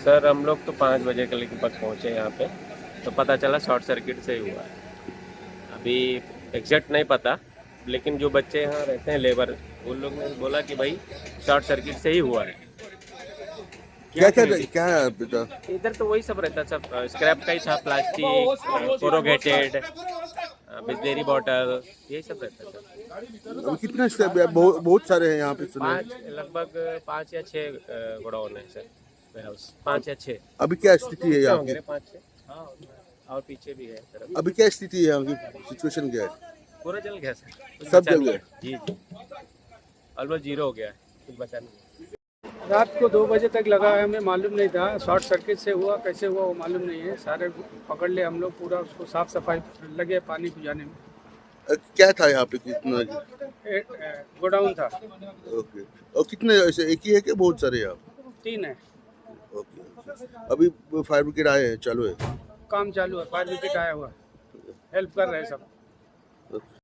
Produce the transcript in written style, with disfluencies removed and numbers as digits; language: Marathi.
सर हम लोग तो 5 बजे के लगभग पहुँचे यहाँ पे, तो पता चला शॉर्ट सर्किट से ही हुआ है। अभी एग्जैक्ट नहीं पता, लेकिन जो बच्चे यहाँ रहते हैं लेबर, उन लोग ने बोला कि भाई शॉर्ट सर्किट से ही हुआ है। क्या क्या क्या है बेटा? इधर तो वही सब रहता, सब स्क्रैप का ही था, प्लास्टिक, कोरोगेटेड, बिस्लेरी बॉटल, यही सब रहता सर। अभी कितने स्टेप है? बहुत सारे हैं यहाँ पे सुने। लगभग 5 या 6 गोडाउन है सर, वेयरहाउस 5 या 6। अभी क्या स्थिति है यहाँ होंगे की? 5 6। हाँ, और पीछे भी है सर। अभी क्या स्थिति है यहाँ की? सिचुएशन क्या है? पूरा जल गया सर, कुछ सब बचा जल नहीं गया? है। जी जी, ऑलमोस्ट जीरो हो गया है, कुछ बचा नहीं है। रात को 2 बजे तक लगा है, हमें मालूम नहीं था शॉर्ट सर्किट से हुआ, कैसे हुआ वो मालूम नहीं है। सारे पकड़ ले हम लोग, पूरा उसको साफ सफाई लगे पानी बुझाने में। क्या था यहाँ पे कितना? गोडाउन था। ओके। और कितने ऐसे एक ही है कि बहुत सारे यहाँ? 3 है। ओके। अभी फायर ब्रिगेड आए हैं, चालू है? काम चालू है, फायर ब्रिगेड आया हुआ है, हेल्प कर रहे हैं सब। ओके।